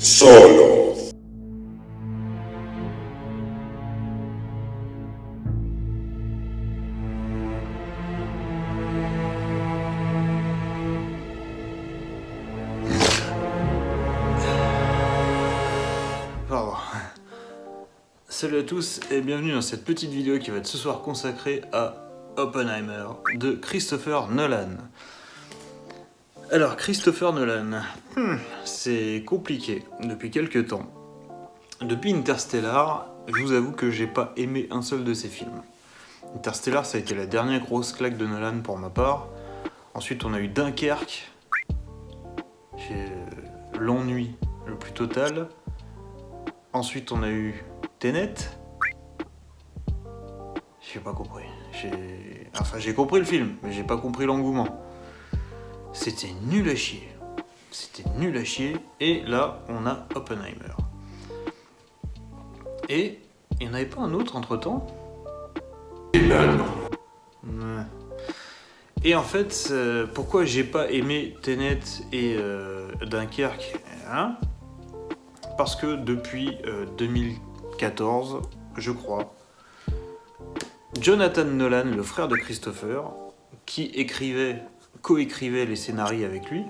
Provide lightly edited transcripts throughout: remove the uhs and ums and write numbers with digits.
Solo. Pardon. Salut à tous et bienvenue dans cette petite vidéo qui va être ce soir consacrée à Oppenheimer de Christopher Nolan. Alors Christopher Nolan, c'est compliqué depuis quelques temps. Depuis Interstellar, je vous avoue que j'ai pas aimé un seul de ses films. Interstellar, ça a été la dernière grosse claque de Nolan pour ma part. Ensuite on a eu Dunkerque, l'ennui le plus total. Ensuite on a eu Tenet. J'ai pas compris. J'ai compris le film, mais j'ai pas compris l'engouement. C'était nul à chier. Et là, on a Oppenheimer. Et il n'y en avait pas un autre entre-temps ? Ouais. Et en fait, pourquoi j'ai pas aimé Tenet et Dunkerque, hein ? Parce que depuis 2014, je crois, Jonathan Nolan, le frère de Christopher, qui coécrivait les scénarios avec lui,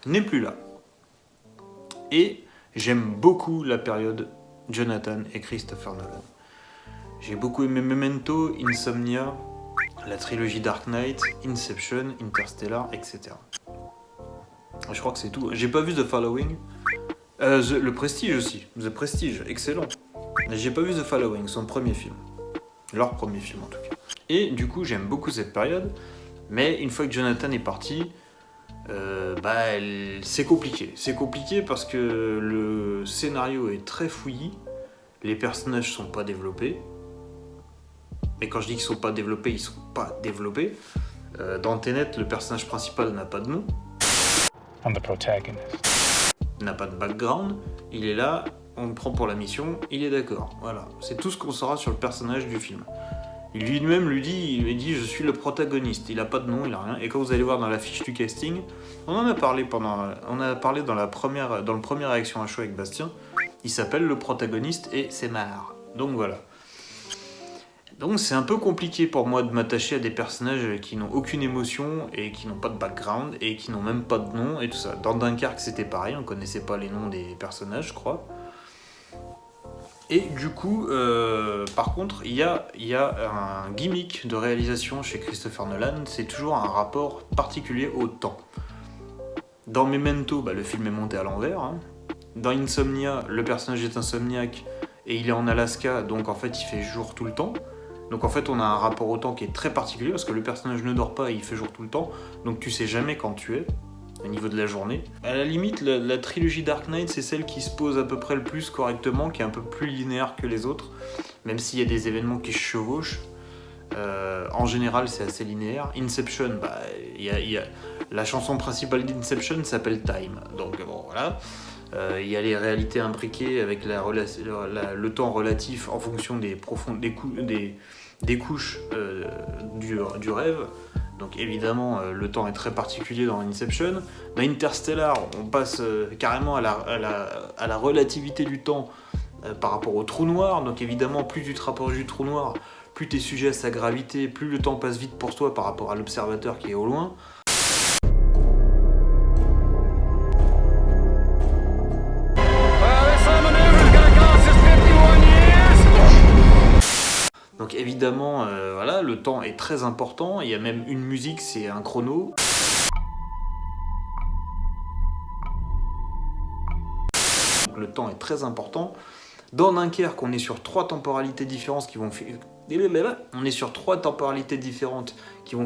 n'est plus là. Et j'aime beaucoup la période Jonathan et Christopher Nolan. J'ai beaucoup aimé Memento, Insomnia, la trilogie Dark Knight, Inception, Interstellar, etc. Je crois que c'est tout. J'ai pas vu The Following. Le Prestige aussi. The Prestige, excellent. J'ai pas vu The Following, son premier film. Leur premier film en tout cas. Et du coup, j'aime beaucoup cette période. Mais une fois que Jonathan est parti, c'est compliqué. C'est compliqué parce que le scénario est très fouillis. Les personnages sont pas développés. Et quand je dis qu'ils sont pas développés, ils sont pas développés. Dans Tenet, le personnage principal n'a pas de nom. I'm the protagonist. N'a pas de background. Il est là, on le prend pour la mission, il est d'accord. Voilà. C'est tout ce qu'on saura sur le personnage du film. Il lui-même lui dit je suis le protagoniste, il a pas de nom, il a rien. Et quand vous allez voir dans la fiche du casting, on en a parlé dans le premier réaction à chaud avec Bastien, il s'appelle le protagoniste et c'est marre. Donc voilà. Donc c'est un peu compliqué pour moi de m'attacher à des personnages qui n'ont aucune émotion et qui n'ont pas de background et qui n'ont même pas de nom et tout ça. Dans Dunkerque c'était pareil, on connaissait pas les noms des personnages je crois. Et du coup, par contre, il y a un gimmick de réalisation chez Christopher Nolan, c'est toujours un rapport particulier au temps. Dans Memento, le film est monté à l'envers. Hein. Dans Insomnia, le personnage est insomniaque et il est en Alaska, donc en fait il fait jour tout le temps. Donc en fait on a un rapport au temps qui est très particulier parce que le personnage ne dort pas et il fait jour tout le temps, donc tu sais jamais quand tu es. Au niveau de la journée. À la limite, la trilogie Dark Knight, c'est celle qui se pose à peu près le plus correctement, qui est un peu plus linéaire que les autres, même s'il y a des événements qui se chevauchent. En général, c'est assez linéaire. Inception, la chanson principale d'Inception s'appelle Time, donc bon, voilà. Il y a les réalités imbriquées avec le temps relatif en fonction des couches du rêve. Donc évidemment, le temps est très particulier dans Inception. Dans Interstellar, on passe carrément à la relativité du temps par rapport au trou noir. Donc évidemment, plus tu te rapproches du trou noir, plus tu es sujet à sa gravité, plus le temps passe vite pour toi par rapport à l'observateur qui est au loin. Donc évidemment, le temps est très important, il y a même une musique, c'est un chrono. Donc le temps est très important. Dans Dunkerque, on est sur trois temporalités différentes qui vont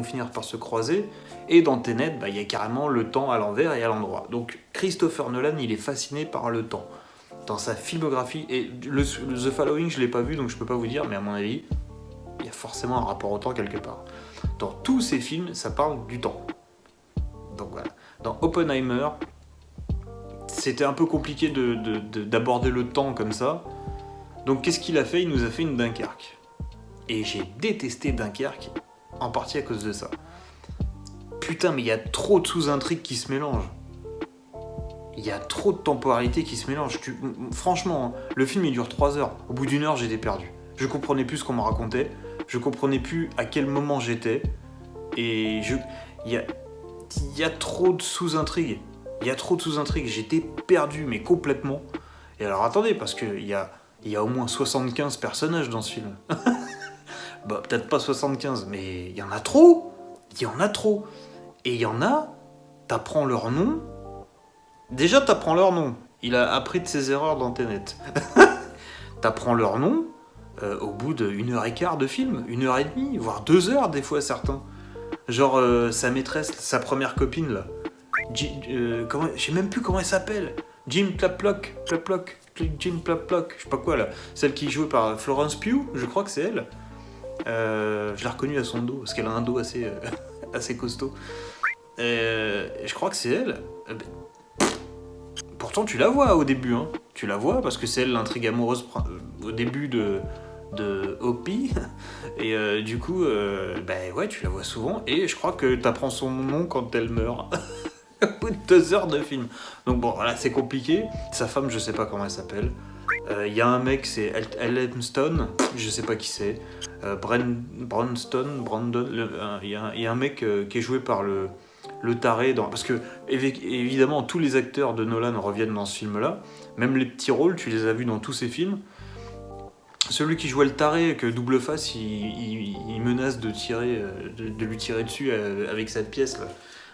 finir par se croiser. Et dans Tenet, il y a carrément le temps à l'envers et à l'endroit. Donc Christopher Nolan, il est fasciné par le temps. Dans sa filmographie, et The Following, je l'ai pas vu, donc je peux pas vous dire, mais à mon avis, il y a forcément un rapport au temps quelque part. Dans tous ces films, ça parle du temps. Donc voilà. Dans Oppenheimer, c'était un peu compliqué d'aborder le temps comme ça. Donc qu'est-ce qu'il a fait ? Il nous a fait une Dunkerque. Et j'ai détesté Dunkerque, en partie à cause de ça. Putain, mais il y a trop de sous-intrigues qui se mélangent. il y a trop de temporalité qui se mélange. Franchement, hein, le film il dure 3 heures. Au bout d'une heure, j'étais perdu. Je comprenais plus ce qu'on me racontait. Je comprenais plus à quel moment j'étais. Et il y a trop de sous-intrigues. J'étais perdu, mais complètement. Et alors attendez, parce qu'il y a au moins 75 personnages dans ce film. Bah, peut-être pas 75, mais il y en a trop. Et il y en a, t'apprends leur nom. Déjà, t'apprends leur nom. Il a appris de ses erreurs dans Tenet. T'apprends leur nom au bout d'1h15 de film, 1h30, voire 2 heures des fois certains. Genre sa maîtresse, sa première copine là. Je sais même plus comment elle s'appelle. Jim Plaplock, Jim Plaplock, je sais pas quoi là. Celle qui est jouée par Florence Pugh, je crois que c'est elle. Je l'ai reconnue à son dos, parce qu'elle a un dos assez, assez costaud. Je crois que c'est elle. Pourtant, tu la vois au début, hein. Tu la vois parce que c'est elle l'intrigue amoureuse au début de Opie. Et du coup, ouais, tu la vois souvent. Et je crois que t'apprends son nom quand elle meurt. Au bout de 2 heures de film. Donc bon, voilà, c'est compliqué. Sa femme, je sais pas comment elle s'appelle. Il y a un mec, c'est Ellenstone, je sais pas qui c'est. Brandon. Il y a un mec qui est joué par le taré parce que évidemment tous les acteurs de Nolan reviennent dans ce film là, même les petits rôles tu les as vus dans tous ces films. Celui qui jouait le taré, que Double Face il menace de lui tirer dessus avec cette pièce là,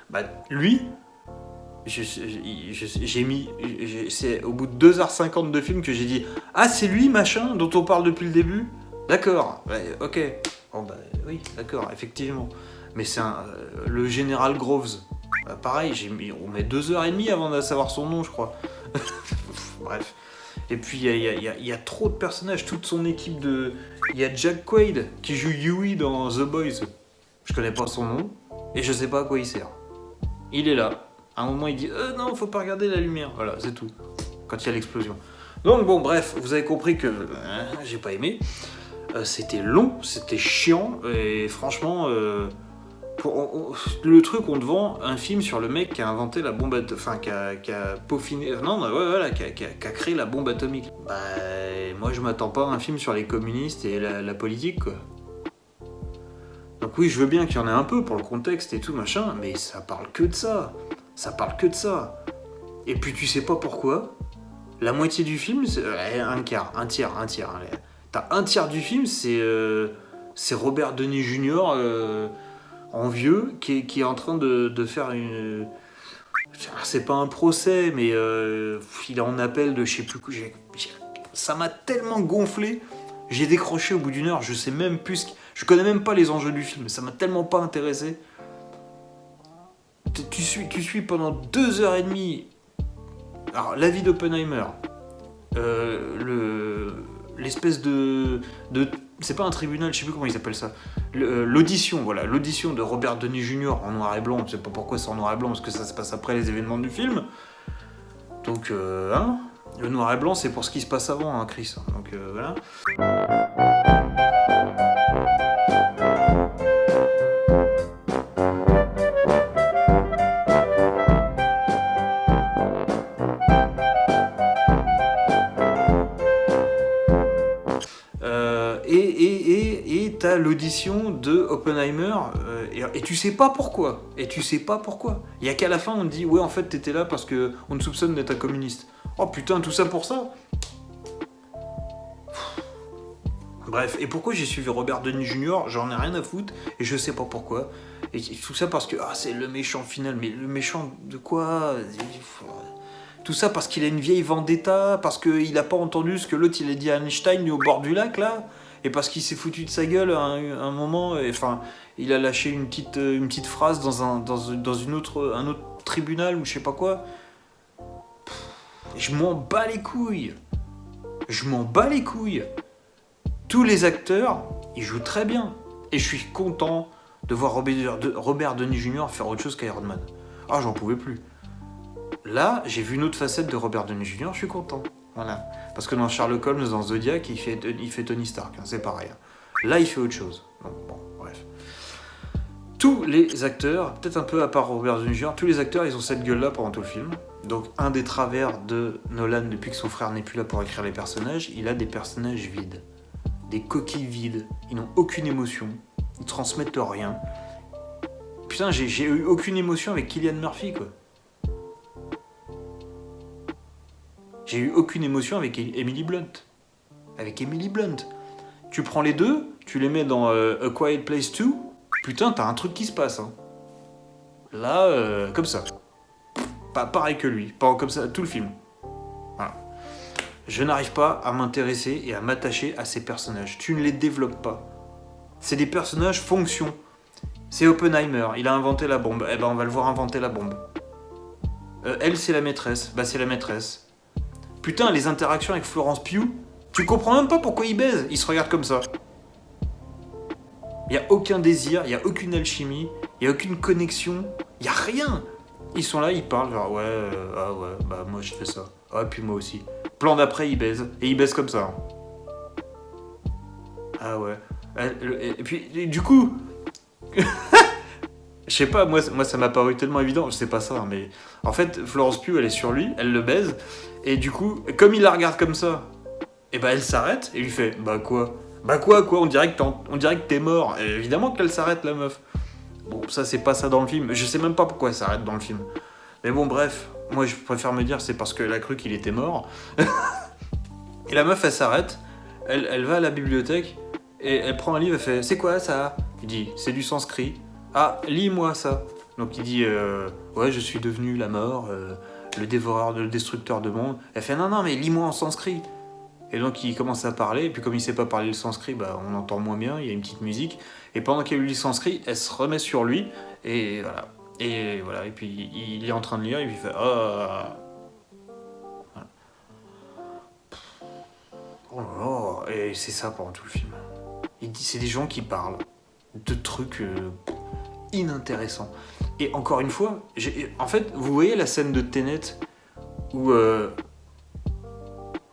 bah lui c'est au bout de 2h50 de film que j'ai dit ah c'est lui machin dont on parle depuis le début, d'accord, ouais, ok, bon bah oui d'accord effectivement. Mais c'est le général Groves. Bah, pareil, on met 2h30 avant de savoir son nom, je crois. Bref. Et puis, il y a trop de personnages, toute son équipe de... Il y a Jack Quaid, qui joue Huey dans The Boys. Je connais pas son nom, et je sais pas à quoi il sert. Il est là. À un moment, il dit « non, faut pas regarder la lumière. » Voilà, c'est tout. Quand il y a l'explosion. Donc bon, bref, vous avez compris que j'ai pas aimé. C'était long, c'était chiant, et franchement... le truc, on te vend un film sur le mec qui a inventé la bombe atomique, enfin qui a peaufiné, non, ouais, voilà, qui a créé la bombe atomique. Bah, moi je m'attends pas à un film sur les communistes et la politique, quoi. Donc oui, je veux bien qu'il y en ait un peu pour le contexte et tout machin, mais ça parle que de ça. Et puis tu sais pas pourquoi, la moitié du film, c'est un tiers. T'as un tiers du film, c'est Robert Downey Jr. En vieux, qui est en train de faire une... C'est pas un procès, mais il est en appel de je sais plus quoi. Ça m'a tellement gonflé, j'ai décroché au bout d'une heure, je sais même plus... Je connais même pas les enjeux du film, ça m'a tellement pas intéressé. Tu suis pendant 2h30... Alors, la vie d'Oppenheimer, l'espèce de... C'est pas un tribunal, je sais plus comment ils appellent ça. L'audition de Robert Downey Jr. en noir et blanc. Je sais pas pourquoi c'est en noir et blanc, parce que ça se passe après les événements du film. Donc, le noir et blanc, c'est pour ce qui se passe avant, hein, Chris. Donc, voilà. Et t'as l'audition de Oppenheimer et tu sais pas pourquoi. Il y a qu'à la fin on te dit ouais en fait t'étais là parce que on te soupçonne d'être un communiste. Oh putain, tout ça pour ça. Bref, et pourquoi j'ai suivi Robert Downey Jr. J'en ai rien à foutre et je sais pas pourquoi. Et tout ça parce que c'est le méchant final, mais le méchant de quoi? Tout ça parce qu'il a une vieille vendetta, parce qu'il a pas entendu ce que l'autre il a dit à Einstein au bord du lac là, et parce qu'il s'est foutu de sa gueule à un moment, enfin il a lâché une petite phrase dans un autre tribunal ou je sais pas quoi. Je m'en bats les couilles. Tous les acteurs, ils jouent très bien. Et je suis content de voir Robert Downey Jr. faire autre chose qu'Iron Man. Ah, j'en pouvais plus. Là, j'ai vu une autre facette de Robert Downey Jr., je suis content. Voilà. Parce que dans Sherlock Holmes, dans Zodiac, il fait Tony Stark, hein, c'est pareil. Là, il fait autre chose. Bon, bref. Tous les acteurs, peut-être un peu à part Robert Downey Jr., tous les acteurs, ils ont cette gueule-là pendant tout le film. Donc un des travers de Nolan depuis que son frère n'est plus là pour écrire les personnages, il a des personnages vides. Des coquilles vides. Ils n'ont aucune émotion. Ils transmettent rien. Putain, j'ai eu aucune émotion avec Cillian Murphy, quoi. J'ai eu aucune émotion avec Emily Blunt. Avec Emily Blunt. Tu prends les deux, tu les mets dans A Quiet Place 2, putain, t'as un truc qui se passe. Hein. Là, comme ça. Pas pareil que lui. Pas comme ça, tout le film. Voilà. Je n'arrive pas à m'intéresser et à m'attacher à ces personnages. Tu ne les développes pas. C'est des personnages fonction. C'est Oppenheimer, il a inventé la bombe. Eh ben, on va le voir inventer la bombe. Elle, c'est la maîtresse. Bah, c'est la maîtresse. Putain, les interactions avec Florence Pugh, tu comprends même pas pourquoi ils baisent. Ils se regardent comme ça. Il y a aucun désir, il y a aucune alchimie, il y a aucune connexion, il y a rien. Ils sont là, ils parlent, genre ouais, ah ouais, bah moi je fais ça. Ah, puis moi aussi. Plan d'après, ils baisent. Et ils baisent comme ça. Hein. Ah ouais. Et puis, et du coup... Je sais pas, moi ça m'a paru tellement évident, je sais pas ça, mais... En fait, Florence Pugh, elle est sur lui, elle le baise, et du coup, comme il la regarde comme ça, et bah elle s'arrête, et lui fait, bah quoi ? Bah quoi, on dirait que t'es mort. Et évidemment qu'elle s'arrête, la meuf. Bon, ça c'est pas ça dans le film, je sais même pas pourquoi elle s'arrête dans le film. Mais bon, bref, moi je préfère me dire c'est parce qu'elle a cru qu'il était mort. Et la meuf, elle s'arrête, elle va à la bibliothèque, et elle prend un livre, elle fait, c'est quoi ça ? Il dit, c'est du sanskrit. Ah, lis-moi ça. Donc il dit, ouais, je suis devenu la mort, le dévoreur, le destructeur de monde. Elle fait, non, mais lis-moi en sanskrit. Et donc il commence à parler, et puis comme il sait pas parler le sanskrit, bah, on entend moins bien, il y a une petite musique. Et pendant qu'elle lit le sanskrit, elle se remet sur lui, et voilà. Et voilà, et puis il est en train de lire, et puis il fait, voilà. Oh là là, et c'est ça pendant tout le film. Il dit, c'est des gens qui parlent de trucs inintéressants. Et encore une fois, en fait, vous voyez la scène de Tenet où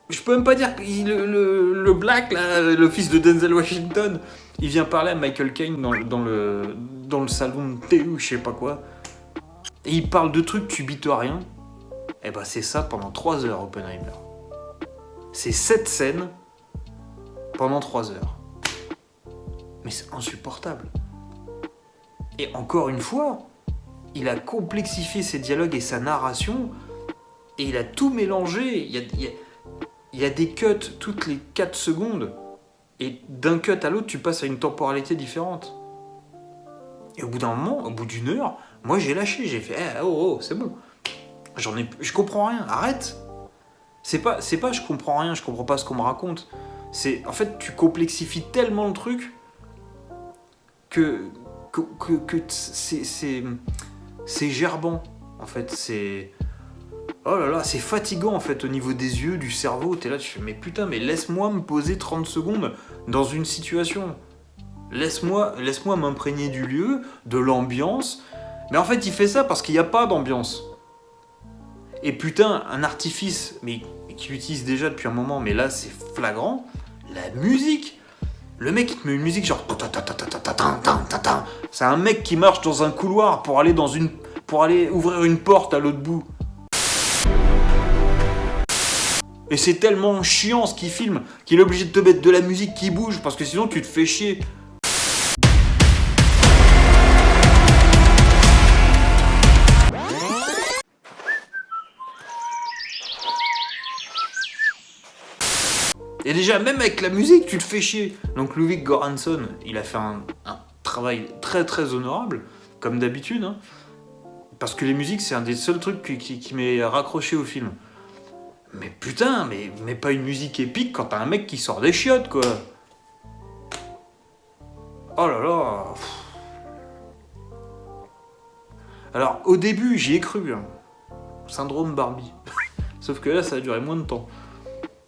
je peux même pas dire que le Black, là, le fils de Denzel Washington, il vient parler à Michael Caine dans le salon de thé ou je sais pas quoi. Et il parle de trucs, tu bites rien. Et bah c'est ça pendant 3 heures, Oppenheimer. C'est 7 scènes pendant 3 heures. Mais c'est insupportable. Et encore une fois, il a complexifié ses dialogues et sa narration, et il a tout mélangé. Il y a des cuts toutes les 4 secondes, et d'un cut à l'autre, tu passes à une temporalité différente. Et au bout d'un moment, au bout d'une heure, moi j'ai lâché, j'ai fait c'est bon. Je comprends rien, arrête. C'est pas je comprends rien, je comprends pas ce qu'on me raconte. C'est en fait tu complexifies tellement le truc que c'est gerbant en fait, c'est oh là là, c'est fatigant en fait au niveau des yeux, du cerveau, t'es là, tu fais mais putain, mais laisse-moi me poser 30 secondes dans une situation. Laisse-moi m'imprégner du lieu, de l'ambiance. Mais en fait, il fait ça parce qu'il n'y a pas d'ambiance. Et putain, un artifice, mais qu'il utilise déjà depuis un moment, mais là c'est flagrant, la musique. Le mec, il te met une musique genre... C'est un mec qui marche dans un couloir pour aller ouvrir une porte à l'autre bout. Et c'est tellement chiant ce qu'il filme qu'il est obligé de te mettre de la musique qui bouge parce que sinon tu te fais chier. Et déjà, même avec la musique, tu te fais chier. Donc Ludwig Göransson, il a fait un travail très très honorable, comme d'habitude, hein, parce que les musiques, c'est un des seuls trucs qui m'est raccroché au film. Mais putain, mais pas une musique épique quand t'as un mec qui sort des chiottes, quoi. Oh là là. Alors, au début, j'y ai cru, hein. Syndrome Barbie. Sauf que là, ça a duré moins de temps.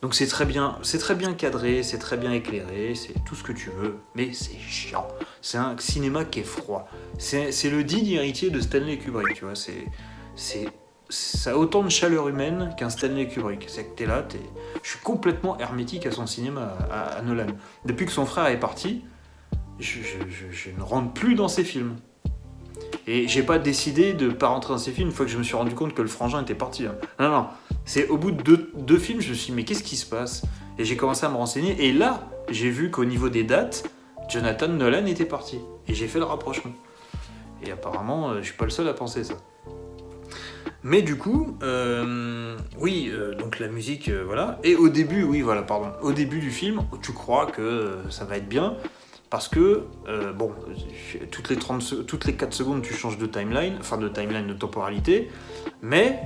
Donc c'est très bien cadré, c'est très bien éclairé, c'est tout ce que tu veux, mais c'est chiant. C'est un cinéma qui est froid. C'est le digne héritier de Stanley Kubrick, tu vois. Ça a autant de chaleur humaine qu'un Stanley Kubrick. C'est que t'es là, je suis complètement hermétique à son cinéma, à Nolan. Depuis que son frère est parti, je ne rentre plus dans ses films. Et j'ai pas décidé de pas rentrer dans ces films une fois que je me suis rendu compte que le frangin était parti. Hein. Non. C'est au bout de deux films, je me suis dit, mais qu'est-ce qui se passe? Et j'ai commencé à me renseigner. Et là, j'ai vu qu'au niveau des dates, Jonathan Nolan était parti. Et j'ai fait le rapprochement. Et apparemment, je suis pas le seul à penser ça. Mais du coup, donc la musique, voilà. Et au début, au début du film, tu crois que ça va être bien. Parce que, toutes les 4 secondes, tu changes de timeline de temporalité. Mais,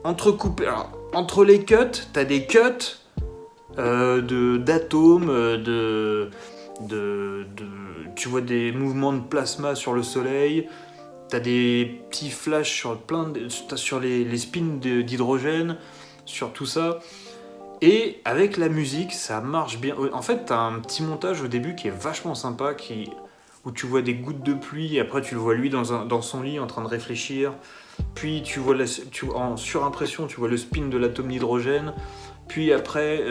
entre les cuts, t'as des cuts d'atomes, tu vois des mouvements de plasma sur le soleil, t'as des petits flashs sur les spins d'hydrogène, sur tout ça. Et avec la musique, ça marche bien. En fait, t'as un petit montage au début qui est vachement sympa, où tu vois des gouttes de pluie, et après tu le vois lui dans son lit en train de réfléchir. Puis tu vois en surimpression, tu vois le spin de l'atome d'hydrogène. Puis après,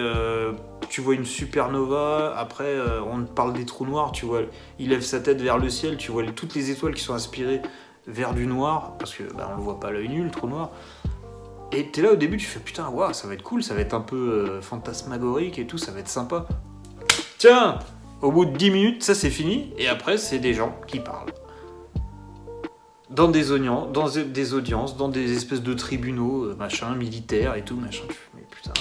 tu vois une supernova. Après, on parle des trous noirs. Tu vois, il lève sa tête vers le ciel. Tu vois toutes les étoiles qui sont aspirées vers du noir, parce que on le voit pas à l'œil nu, le trou noir. Et t'es là au début, tu fais putain, waouh, ça va être cool, ça va être un peu fantasmagorique et tout, ça va être sympa. Tiens, au bout de 10 minutes, ça c'est fini, et après c'est des gens qui parlent. Dans des audiences, dans des espèces de tribunaux, militaires et tout, machin. Tu fais, mais putain.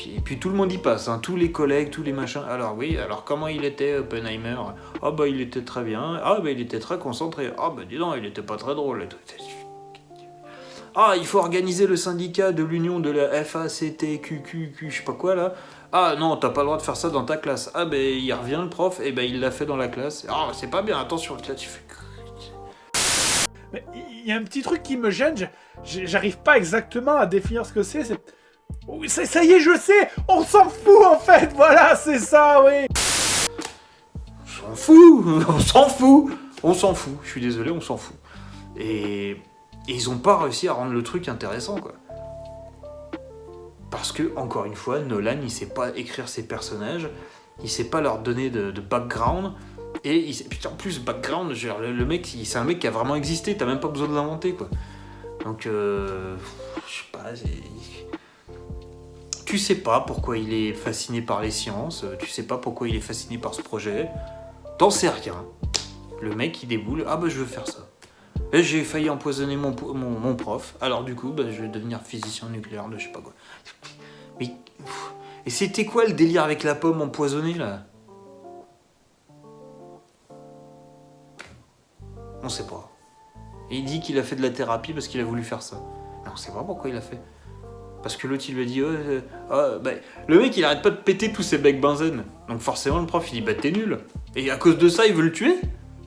Et puis tout le monde y passe, hein, tous les collègues, tous les machins. Alors comment il était Oppenheimer? Ah bah il était très bien, ah bah il était très concentré, ah bah dis donc, il était pas très drôle. Ah, il faut organiser le syndicat de l'union de la FACTQQ, je sais pas quoi là. Ah non, t'as pas le droit de faire ça dans ta classe. Ah bah il revient le prof, et il l'a fait dans la classe. Ah c'est pas bien, attention, là tu fais... Mais il y a un petit truc qui me gêne, j'arrive pas exactement à définir ce que c'est. Oui, ça y est, je sais. On s'en fout en fait. Voilà, c'est ça, oui. On s'en fout. Je suis désolé, on s'en fout. Et ils ont pas réussi à rendre le truc intéressant, quoi. Parce que, encore une fois, Nolan, il sait pas écrire ses personnages, il sait pas leur donner de background. Et putain, en plus, background, genre, le mec, c'est un mec qui a vraiment existé, t'as même pas besoin de l'inventer, quoi. Donc, je sais pas, tu sais pas pourquoi il est fasciné par les sciences, tu sais pas pourquoi il est fasciné par ce projet, t'en sais rien. Le mec il déboule, ah bah je veux faire ça. Et j'ai failli empoisonner mon prof, alors du coup je vais devenir physicien nucléaire de je sais pas quoi. Mais, et c'était quoi le délire avec la pomme empoisonnée là? On sait pas. Et il dit qu'il a fait de la thérapie parce qu'il a voulu faire ça. Mais on sait pas pourquoi il a fait. Parce que l'autre il lui a dit le mec il arrête pas de péter tous ses becs benzène. Donc forcément le prof il dit t'es nul. Et à cause de ça il veut le tuer.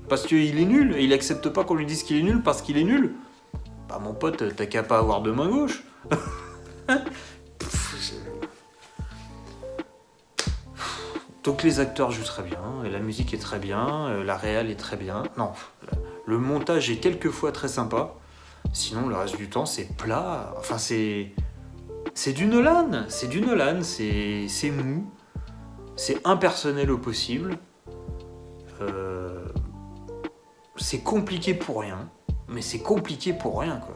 Parce qu'il est nul et il accepte pas qu'on lui dise qu'il est nul parce qu'il est nul. Bah mon pote, t'as qu'à pas avoir de main gauche. Donc les acteurs jouent très bien, et la musique est très bien, la réal est très bien. Non, le montage est quelquefois très sympa. Sinon le reste du temps c'est plat. Enfin c'est du Nolan, c'est mou, c'est impersonnel au possible, c'est compliqué pour rien, mais c'est compliqué pour rien quoi.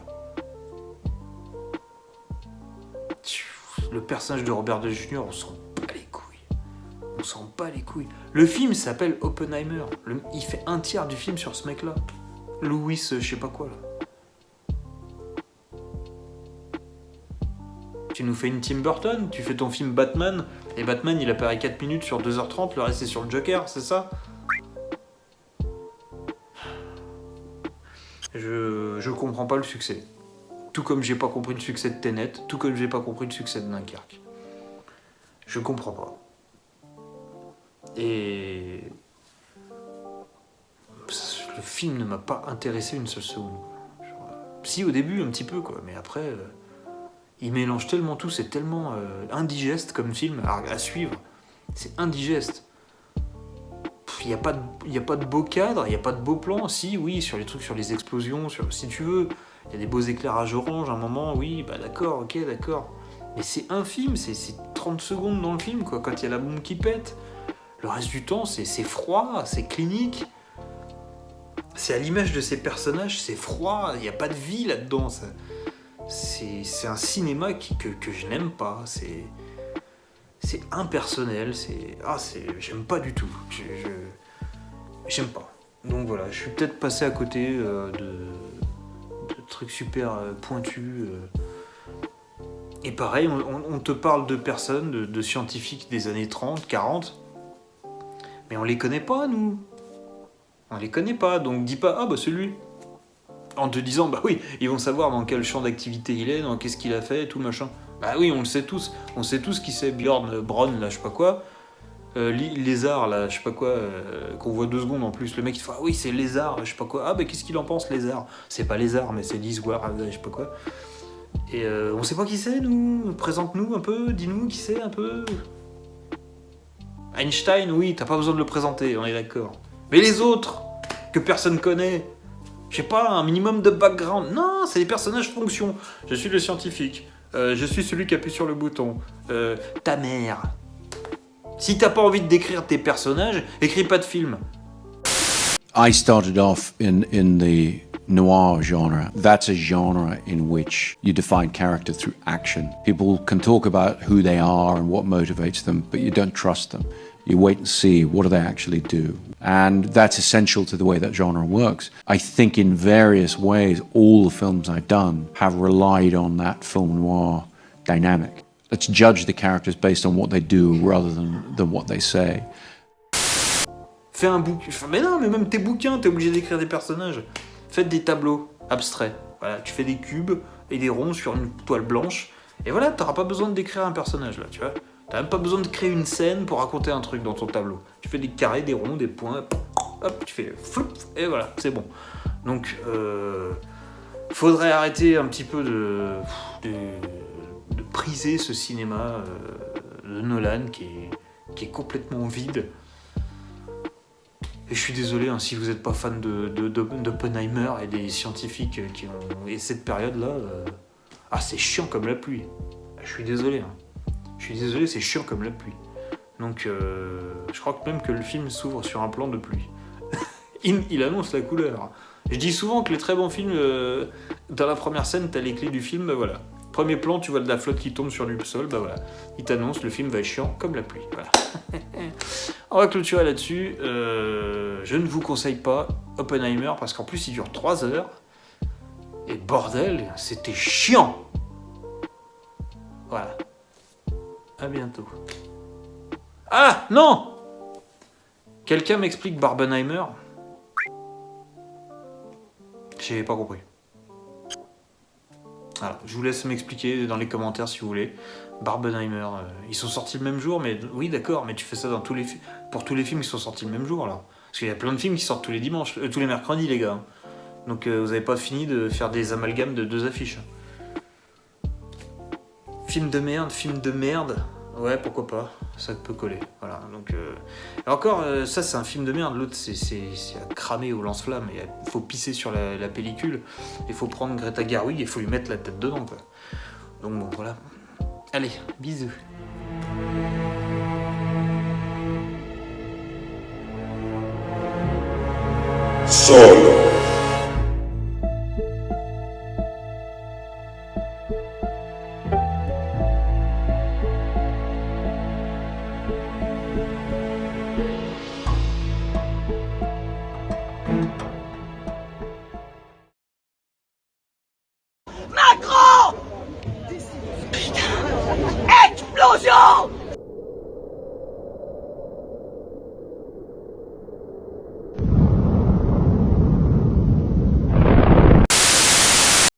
Le personnage de Robert Downey Jr., on s'en bat les couilles. Le film s'appelle Oppenheimer, il fait un tiers du film sur ce mec là, Louis je sais pas quoi là. Tu nous fais une Tim Burton, tu fais ton film Batman, et Batman il apparaît 4 minutes sur 2h30, le reste c'est sur le Joker, c'est ça? Je comprends pas le succès. Tout comme j'ai pas compris le succès de Tenet, tout comme j'ai pas compris le succès de Dunkerque. Je comprends pas. Et... le film ne m'a pas intéressé une seule seconde. Si au début un petit peu quoi, mais après... il mélange tellement tout, c'est tellement indigeste comme film à suivre. C'est indigeste. Il n'y a pas de beaux cadres, il n'y a pas de beaux plans. Si, oui, sur les trucs, sur les explosions, si tu veux. Il y a des beaux éclairages orange à un moment, oui, bah d'accord, ok, d'accord. Mais c'est un film, c'est 30 secondes dans le film, quoi, quand il y a la bombe qui pète. Le reste du temps, c'est froid, c'est clinique. C'est à l'image de ces personnages, c'est froid, il n'y a pas de vie là-dedans. C'est un cinéma que je n'aime pas. C'est impersonnel, j'aime pas du tout. J'aime pas. Donc voilà, je suis peut-être passé à côté de trucs super pointus. Et pareil, on te parle de personnes, de scientifiques des années 30, 40, mais on les connaît pas, nous. On les connaît pas, donc dis pas « Ah bah c'est lui !» en te disant « Bah oui, ils vont savoir dans quel champ d'activité il est, dans qu'est-ce qu'il a fait, tout machin. » Bah oui, on le sait tous. On sait tous qui c'est, Bjorn Braun, là, je sais pas quoi. Lézard, là, je sais pas quoi, qu'on voit 2 secondes en plus. Le mec, il fait « Ah oui, c'est Lézard, je sais pas quoi. Ah bah qu'est-ce qu'il en pense, Lézard ?» C'est pas Lézard, mais c'est Lizwar, je sais pas quoi. Et on sait pas qui c'est, nous. Présente-nous un peu, dis-nous qui c'est un peu. Einstein, oui, t'as pas besoin de le présenter, on est d'accord. Mais les autres, que personne connaît, je sais pas, un minimum de background. Non, c'est des personnages fonction. Je suis le scientifique. Je suis celui qui appuie sur le bouton. Ta mère. Si t'as pas envie de décrire tes personnages, écris pas de film. I started off in the noir genre. That's a genre in which you define character through action. People can talk about who they are and what motivates them, but you don't trust them. You wait and see, what do they actually do? And that's essential to the way that genre works. I think in various ways, all the films I've done have relied on that film noir dynamic. Let's judge the characters based on what they do rather than what they say. Fais un bouquin. Mais non, mais même tes bouquins, t'es obligé d'écrire des personnages. Faites des tableaux abstraits. Voilà, tu fais des cubes et des ronds sur une toile blanche. Et voilà, t'auras pas besoin de décrire un personnage là, tu vois. T'as même pas besoin de créer une scène pour raconter un truc dans ton tableau. Tu fais des carrés, des ronds, des points, hop, tu fais flop, et voilà, c'est bon. Donc, faudrait arrêter un petit peu de priser ce cinéma de Nolan qui est complètement vide. Et je suis désolé hein, si vous n'êtes pas fan d'Oppenheimer et des scientifiques qui ont... Et cette période-là, c'est chiant comme la pluie. Je suis désolé. Hein. Je suis désolé, c'est chiant comme la pluie. Donc, je crois que même que le film s'ouvre sur un plan de pluie. il annonce la couleur. Je dis souvent que les très bons films, dans la première scène, t'as les clés du film, bah voilà. Premier plan, tu vois de la flotte qui tombe sur le sol, bah voilà. Il t'annonce, le film va être chiant comme la pluie. Voilà. On va clôturer là-dessus. Je ne vous conseille pas Oppenheimer, parce qu'en plus, il dure 3 heures. Et bordel, c'était chiant. Voilà. À bientôt. Ah, non! Quelqu'un m'explique Barbenheimer? J'ai pas compris. Alors, je vous laisse m'expliquer dans les commentaires si vous voulez. Barbenheimer, ils sont sortis le même jour, mais oui, d'accord, mais tu fais ça dans pour tous les films qui sont sortis le même jour, alors. Parce qu'il y a plein de films qui sortent tous les dimanches, tous les mercredis, les gars. Donc, vous avez pas fini de faire des amalgames de 2 affiches. Film de merde. Ouais, pourquoi pas, ça peut coller. Voilà, donc. Et encore, ça c'est un film de merde, l'autre c'est à cramer au lance-flamme, il faut pisser sur la pellicule, il faut prendre Greta Gerwig et il faut lui mettre la tête dedans, quoi. Donc bon, voilà. Allez, bisous. Solo. Macron! Putain! Explosion!